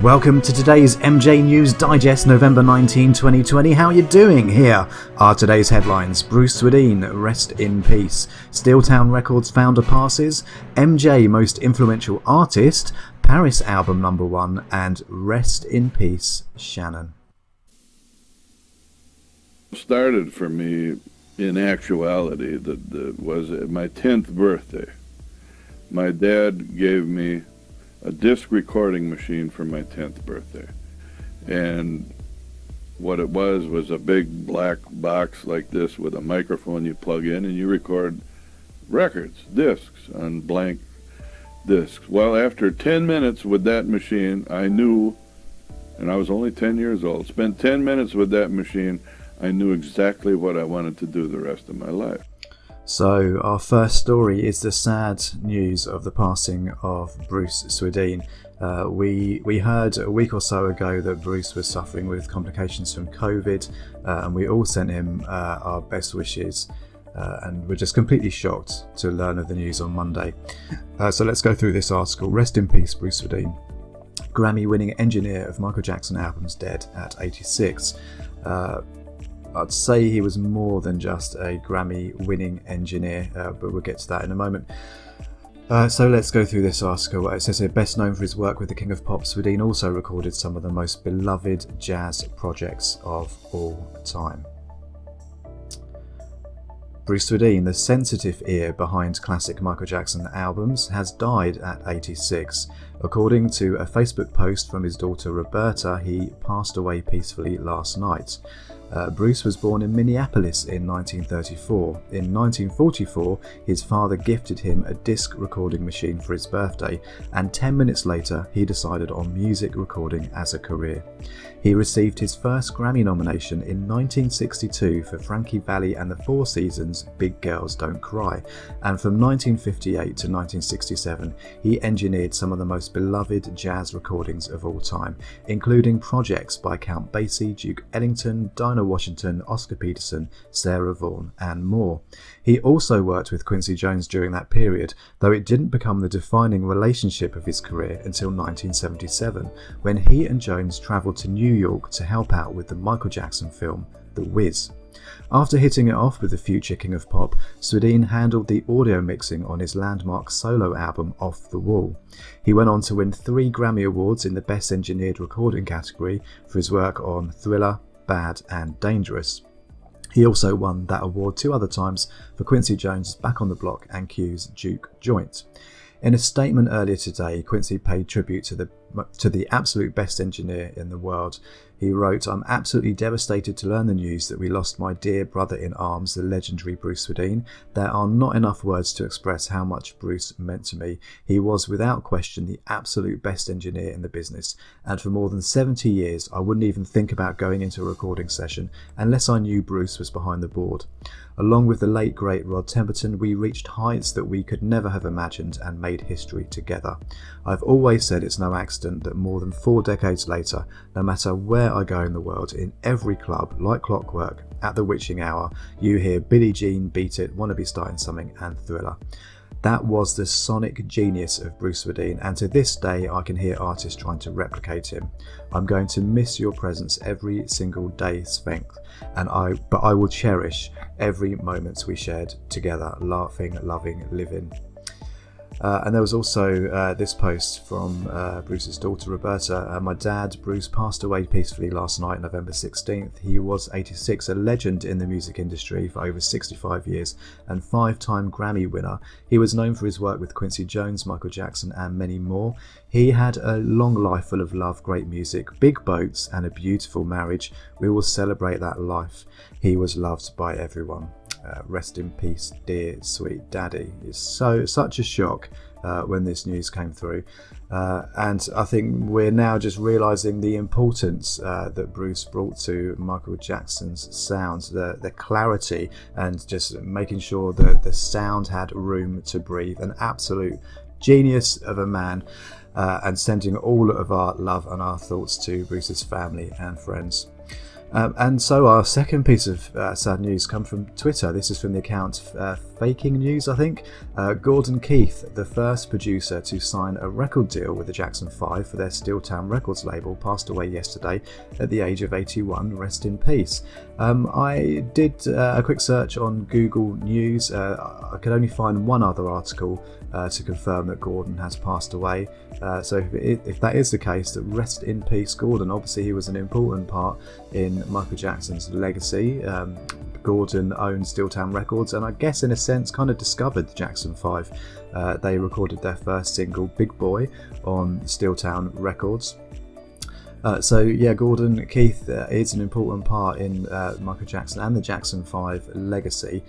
Welcome to today's MJ News Digest, November 19, 2020. How are you doing? Here are today's headlines. Bruce Swedien, rest in peace. Steeltown Records founder passes. MJ, most influential artist. Paris album #1. And rest in peace, Shannon. Started for me, in actuality, that was my 10th birthday. My dad gave me a disc recording machine for my 10th birthday. And what it was a big black box like this with a microphone you plug in and you record records, discs, on blank discs. Well, after 10 minutes with that machine, I knew, and I was only 10 years old, spent 10 minutes with that machine, I knew exactly what I wanted to do the rest of my life. So our first story is the sad news of the passing of Bruce Swedien. We heard a week or so ago that Bruce was suffering with complications from COVID, and we all sent him our best wishes, and we're just completely shocked to learn of the news on Monday. So let's go through this article. Rest in peace, Bruce Swedien. Grammy-winning engineer of Michael Jackson albums, dead at 86. I'd say he was more than just a Grammy-winning engineer, but we'll get to that in a moment. So let's go through this article. It says here, best known for his work with the King of Pop, Swedien also recorded some of the most beloved jazz projects of all time. Bruce Swedien, the sensitive ear behind classic Michael Jackson albums, has died at 86. According to a Facebook post from his daughter Roberta, he passed away peacefully last night. Bruce was born in Minneapolis in 1934. In 1944, his father gifted him a disc recording machine for his birthday, and 10 minutes later, he decided on music recording as a career. He received his first Grammy nomination in 1962 for Frankie Valli and the Four Seasons' Big Girls Don't Cry, and from 1958 to 1967, he engineered some of the most beloved jazz recordings of all time, including projects by Count Basie, Duke Ellington, Dinah Washington, Oscar Peterson, Sarah Vaughan, and more. He also worked with Quincy Jones during that period, though it didn't become the defining relationship of his career until 1977, when he and Jones travelled to New York to help out with the Michael Jackson film, The Wiz. After hitting it off with the future King of Pop, Swedien handled the audio mixing on his landmark solo album Off the Wall. He went on to win 3 Grammy Awards in the Best Engineered Recording category for his work on Thriller, Bad and Dangerous. He also won that award 2 other times for Quincy Jones' Back on the Block and Q's Juke Joint. In a statement earlier today, Quincy paid tribute to the absolute best engineer in the world. He wrote, "I'm absolutely devastated to learn the news that we lost my dear brother in arms, the legendary Bruce Swedien. There are not enough words to express how much Bruce meant to me. He was without question the absolute best engineer in the business, and for more than 70 years I wouldn't even think about going into a recording session unless I knew Bruce was behind the board. Along with the late great Rod Temperton, we reached heights that we could never have imagined and made history together. I've always said it's no accident that more than 4 decades later, no matter where I go in the world, in every club, like clockwork, at the witching hour, you hear Billie Jean, Beat It, Wanna Be Starting Something and Thriller." That was the sonic genius of Bruce Swedien, and to this day I can hear artists trying to replicate him. I'm going to miss your presence every single day, Sven, but I will cherish every moment we shared together, laughing, loving, living. And there was also this post from Bruce's daughter Roberta. My dad, Bruce, passed away peacefully last night, November 16th. He was 86, a legend in the music industry for over 65 years and 5-time Grammy winner. He was known for his work with Quincy Jones, Michael Jackson and many more. He had a long life full of love, great music, big boats and a beautiful marriage. We will celebrate that life. He was loved by everyone. Rest in peace, dear sweet daddy. It's such a shock when this news came through, and I think we're now just realising the importance that Bruce brought to Michael Jackson's sounds, the clarity, and just making sure that the sound had room to breathe. An absolute genius of a man, and sending all of our love and our thoughts to Bruce's family and friends. And so our second piece of sad news comes from Twitter. This is from the account Faking News, I think. Gordon Keith, the first producer to sign a record deal with the Jackson 5 for their Steeltown Records label, passed away yesterday at the age of 81. Rest in peace. I did a quick search on Google News. I could only find one other article to confirm that Gordon has passed away. So if that is the case, that rest in peace, Gordon. Obviously, he was an important part in Michael Jackson's legacy. Gordon owned Steeltown Records, and I guess in a sense kind of discovered the Jackson 5. They recorded their first single, Big Boy, on Steeltown Records. So yeah, Gordon Keith is an important part in Michael Jackson and the Jackson 5 legacy.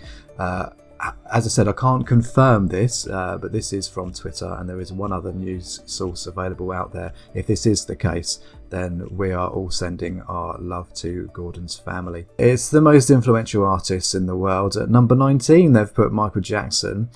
As I said, I can't confirm this, but this is from Twitter, and there is one other news source available out there. If this is the case, then we are all sending our love to Gordon's family. It's the most influential artists in the world. At number 19, they've put Michael Jackson.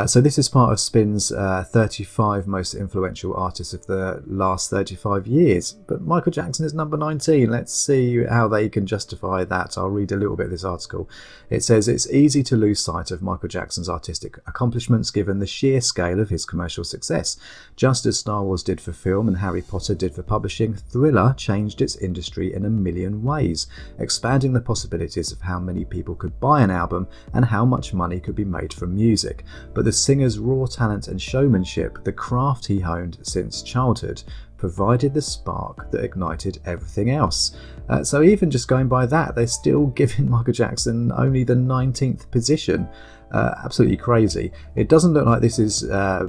So this is part of Spin's 35 most influential artists of the last 35 years. But Michael Jackson is number 19. Let's see how they can justify that. I'll read a little bit of this article. It says, it's easy to lose sight of Michael Jackson's artistic accomplishments given the sheer scale of his commercial success. Just as Star Wars did for film and Harry Potter did for publishing, Thriller changed its industry in a million ways, expanding the possibilities of how many people could buy an album and how much money could be made from music. But the singer's raw talent and showmanship, the craft he honed since childhood, provided the spark that ignited everything else. So even just going by that, they're still giving Michael Jackson only the 19th position. Absolutely crazy. It doesn't look like this has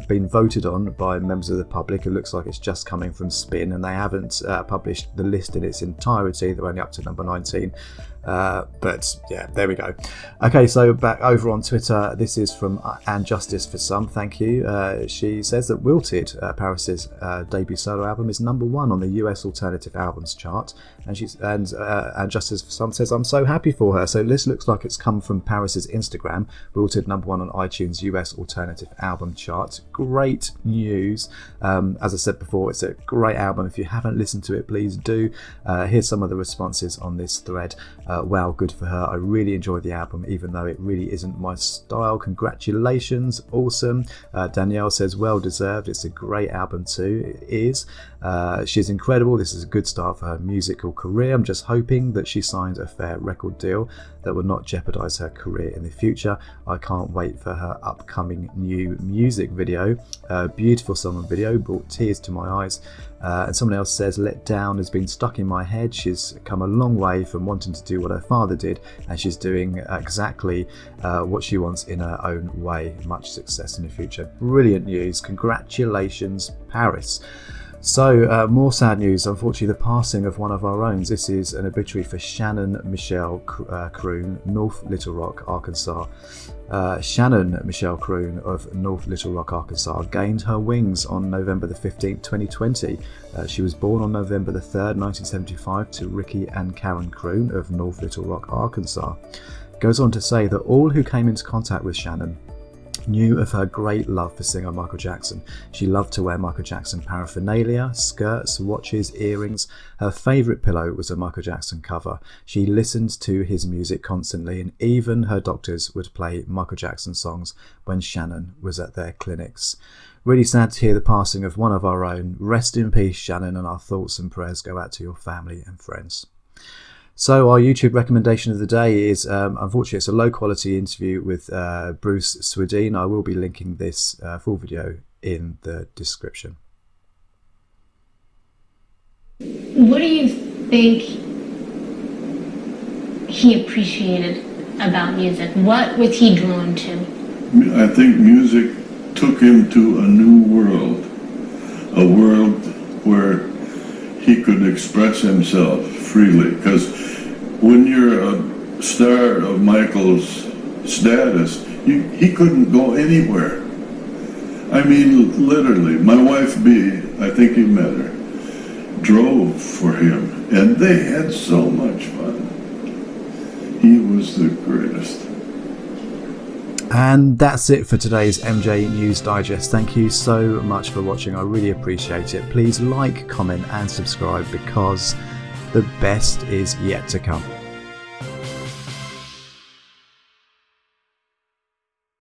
been voted on by members of the public. It looks like it's just coming from Spin, and they haven't published the list in its entirety. They're only up to number 19. But yeah, there we go. Okay, so back over on Twitter, this is from And Justice for Some. Thank you. She says that Wilted, Paris's debut solo album, is number 1 on the US Alternative Albums chart, and Justice for Some says, I'm so happy for her. So this looks like it's come from Paris's Instagram. Wilted number 1 on iTunes US Alternative Album chart. Great news. As I said before, it's a great album. If you haven't listened to it, please do. Here's some of the responses on this thread. Wow, good for her. I really enjoyed the album, even though it really isn't my style. Congratulations, awesome. Danielle says, well deserved. It's a great album too. It is. She's incredible. This is a good start for her musical career. I'm just hoping that she signs a fair record deal that will not jeopardize her career in the future. I can't wait for her upcoming new music video. Beautiful song and video, brought tears to my eyes. And someone else says, Let Down has been stuck in my head. She's come a long way from wanting to do what her father did, and she's doing exactly what she wants in her own way. Much success in the future. Brilliant news. Congratulations, Paris. So, more sad news. Unfortunately, the passing of one of our own. This is an obituary for Shannon Michelle Croon, North Little Rock, Arkansas. Shannon Michelle Croon of North Little Rock, Arkansas, gained her wings on November the 15th, 2020. She was born on November the 3rd, 1975 to Ricky and Karen Croon of North Little Rock, Arkansas. Goes on to say that all who came into contact with Shannon knew of her great love for singer Michael Jackson. She loved to wear Michael Jackson paraphernalia, skirts, watches, earrings. Her favourite pillow was a Michael Jackson cover. She listened to his music constantly, and even her doctors would play Michael Jackson songs when Shannon was at their clinics. Really sad to hear the passing of one of our own. Rest in peace, Shannon, and our thoughts and prayers go out to your family and friends. So our YouTube recommendation of the day is, unfortunately, it's a low-quality interview with Bruce Swedien. I will be linking this full video in the description. What do you think he appreciated about music? What was he drawn to? I think music took him to a new world, a world where he could express himself freely, because when you're a star of Michael's status, he couldn't go anywhere. I mean, literally, my wife B, I think you met her, drove for him, and they had so much fun. He was the greatest. And that's it for today's MJ News Digest. Thank you so much for watching. I really appreciate it. Please like, comment and subscribe, because The best is yet to come.